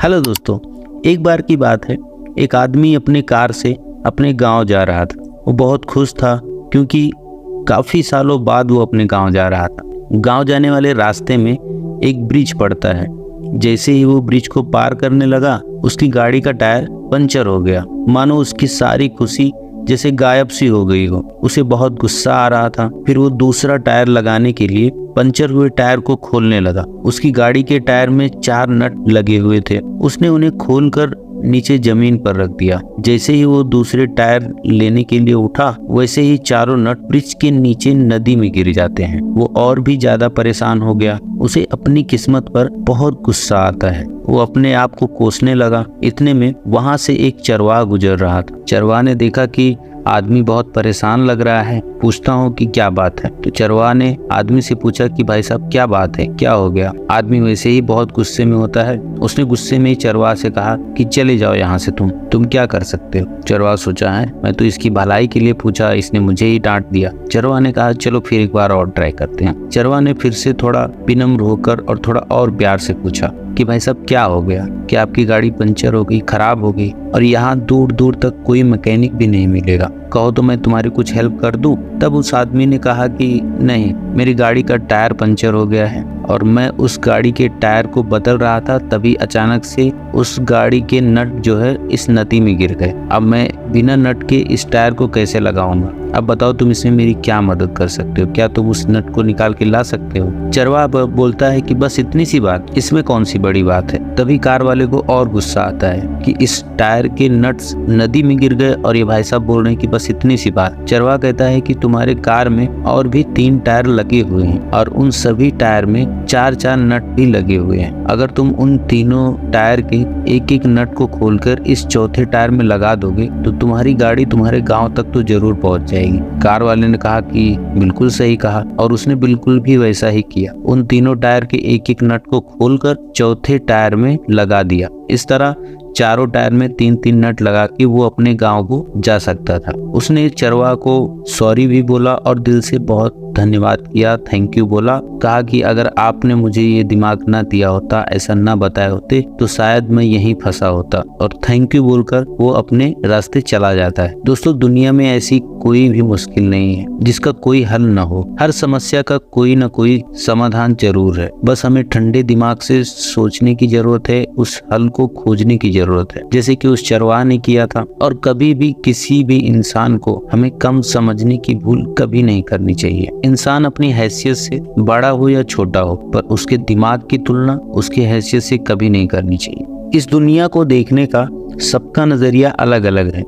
Hello दोस्तों, एक बार की बात है। एक आदमी अपने कार से अपने गांव जा रहा था। वो बहुत खुश था क्योंकि काफ़ी सालों बाद वो अपने गांव जा रहा था। गांव जाने वाले रास्ते में एक ब्रिज पड़ता है। जैसे ही वो ब्रिज को पार करने लगा, उसकी गाड़ी का टायर पंचर हो गया। मानो उसकी सारी खुशी जैसे गायब सी हो गई हो। उसे बहुत गुस्सा आ रहा था। फिर वो दूसरा टायर लगाने के लिए पंचर हुए टायर को खोलने लगा। उसकी गाड़ी के टायर में 4 नट लगे हुए थे। उसने उन्हें खोलकर नीचे जमीन पर रख दिया। जैसे ही वो दूसरे टायर लेने के लिए उठा, वैसे ही चारों नट ब्रिज के नीचे नदी में गिर जाते हैं। वो और भी ज्यादा परेशान हो गया। उसे अपनी किस्मत पर बहुत गुस्सा आता है। वो अपने आप को कोसने लगा। इतने में वहां से एक चरवाहा गुजर रहा था। चरवाहा ने देखा कि आदमी बहुत परेशान लग रहा है, पूछता हूँ कि क्या बात है। तो चरवाहा ने आदमी से पूछा कि भाई साहब क्या बात है, क्या हो गया। आदमी वैसे ही बहुत गुस्से में होता है। उसने गुस्से में ही चरवाहा से कहा कि चले जाओ यहाँ से, तुम क्या कर सकते हो। चरवाहा सोचा है मैं तो इसकी भलाई के लिए पूछा, इसने मुझे ही डांट दिया। चरवाहा ने कहा चलो फिर एक बार और ट्राई करते हैं। चरवाहा ने फिर से थोड़ा विनम्र होकर और थोड़ा और प्यार से पूछा कि भाई साहब क्या हो गया, क्या आपकी गाड़ी पंचर हो गई, खराब हो गई और यहाँ दूर दूर तक कोई मैकेनिक भी नहीं मिलेगा, कहो तो मैं तुम्हारी कुछ हेल्प कर दूं। तब उस आदमी ने कहा कि नहीं, मेरी गाड़ी का टायर पंचर हो गया है और मैं उस गाड़ी के टायर को बदल रहा था, तभी अचानक से उस गाड़ी के नट जो है इस नदी में गिर गए। अब मैं बिना नट के इस टायर को कैसे लगाऊंगा। अब बताओ तुम इसमें मेरी क्या मदद कर सकते हो, क्या तुम उस नट को निकाल के ला सकते हो। चरवाहा बोलता है कि बस इतनी सी बात, इसमें कौन सी बड़ी बात है। तभी कार वाले को और गुस्सा आता है कि इस टायर के नट्स नदी में गिर गए और ये भाई साहब बोल रहे हैं कि बस इतनी सी बात। चरवाहा कहता है कि तुम्हारे कार में और भी 3 टायर लगे हुए हैं और उन सभी टायर में 4-4 नट भी लगे हुए हैं। अगर तुम उन तीनों टायर के एक एक नट को खोलकर इस चौथे टायर में लगा दोगे तो तुम्हारी गाड़ी तुम्हारे गांव तक तो जरूर पहुंच जाएगी। कार वाले ने कहा कि बिल्कुल सही कहा और उसने बिल्कुल भी वैसा ही किया। उन तीनों टायर के एक एक नट को खोलकर चौथे टायर में लगा दिया। इस तरह चारों टायर में 3-3 नट लगा के वो अपने गांव को जा सकता था। उसने चरवाहा को सॉरी भी बोला और दिल से बहुत धन्यवाद किया, थैंक यू बोला। कहा कि अगर आपने मुझे ये दिमाग ना दिया होता, ऐसा ना बताए होते तो शायद मैं यहीं फंसा होता। और थैंक यू बोलकर वो अपने रास्ते चला जाता है। दोस्तों, दुनिया में ऐसी कोई भी मुश्किल नहीं है जिसका कोई हल ना हो। हर समस्या का कोई ना कोई समाधान जरूर है। बस हमें ठंडे दिमाग से सोचने की जरूरत है, उस हल को खोजने की जरूरत है, जैसे कि उस चरवाहा ने किया था। और कभी भी किसी भी इंसान को हमें कम समझने की भूल कभी नहीं करनी चाहिए। इंसान अपनी हैसियत से बड़ा हो या छोटा हो, पर उसके दिमाग की तुलना उसकी हैसियत से कभी नहीं करनी चाहिए। इस दुनिया को देखने का सबका नजरिया अलग अलग है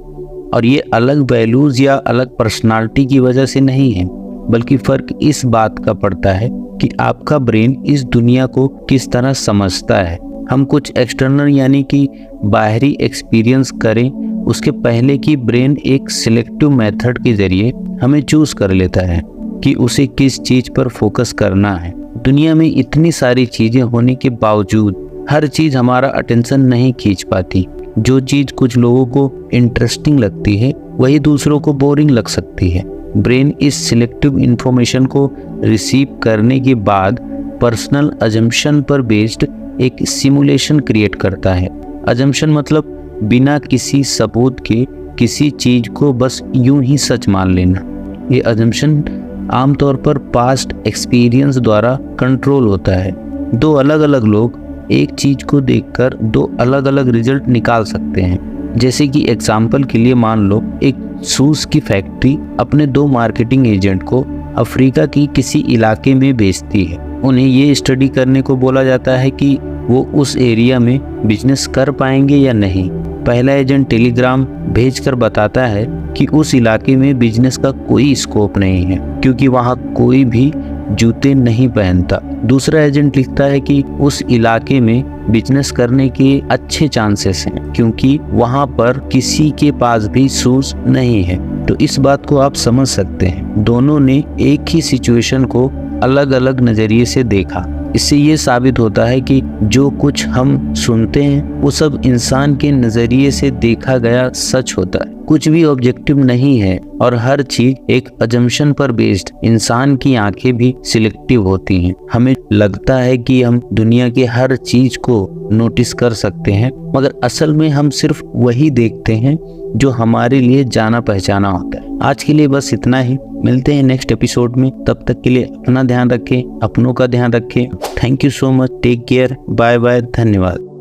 और ये अलग वैल्यूज या अलग पर्सनालिटी की वजह से नहीं है, बल्कि फर्क इस बात का पड़ता है कि आपका ब्रेन इस दुनिया को किस तरह समझता है। हम कुछ एक्सटर्नल यानी कि बाहरी एक्सपीरियंस करें, उसके पहले की ब्रेन एक सिलेक्टिव मेथड के जरिए हमें चूज कर लेता है कि उसे किस चीज पर फोकस करना है। दुनिया में इतनी सारी चीजें होने के बावजूद हर चीज हमारा अटेंशन नहीं खींच पाती। जो चीज कुछ लोगों को इंटरेस्टिंग लगती है वही दूसरों को बोरिंग लग सकती है। ब्रेन इस सिलेक्टिव इंफॉर्मेशन को रिसीव करने के बाद पर्सनल अजम्पशन पर बेस्ड एक सिमुलेशन क्रिएट करता है। अजम्पशन मतलब बिना किसी सबूत के किसी चीज को बस यूं ही सच मान लेना। ये अजम्पशन आमतौर पर पास्ट एक्सपीरियंस द्वारा कंट्रोल होता है। 2 अलग अलग लोग एक चीज को देखकर 2 अलग अलग रिजल्ट निकाल सकते हैं। जैसे कि एग्जाम्पल के लिए मान लो एक शूज की फैक्ट्री अपने 2 मार्केटिंग एजेंट को अफ्रीका की किसी इलाके में बेचती है। उन्हें ये स्टडी करने को बोला जाता है कि वो उस एरिया में बिजनेस कर पाएंगे या नहीं। पहला एजेंट टेलीग्राम भेजकर बताता है कि उस इलाके में बिजनेस का कोई स्कोप नहीं है क्योंकि वहाँ कोई भी जूते नहीं पहनता। दूसरा एजेंट लिखता है कि उस इलाके में बिजनेस करने के अच्छे चांसेस हैं क्योंकि वहाँ पर किसी के पास भी शूज नहीं है। तो इस बात को आप समझ सकते हैं, दोनों ने एक ही सिचुएशन को अलग अलग नजरिए से देखा। इससे ये साबित होता है कि जो कुछ हम सुनते हैं वो सब इंसान के नजरिए से देखा गया सच होता है, कुछ भी ऑब्जेक्टिव नहीं है और हर चीज एक अजम्पशन पर बेस्ड। इंसान की आंखें भी सिलेक्टिव होती हैं। हमें लगता है कि हम दुनिया के हर चीज को नोटिस कर सकते हैं, मगर असल में हम सिर्फ वही देखते हैं जो हमारे लिए जाना पहचाना होता है। आज के लिए बस इतना ही, मिलते हैं नेक्स्ट एपिसोड में। तब तक के लिए अपना ध्यान रखें, अपनों का ध्यान रखें। Thank you so much, take care, bye bye, धन्यवाद।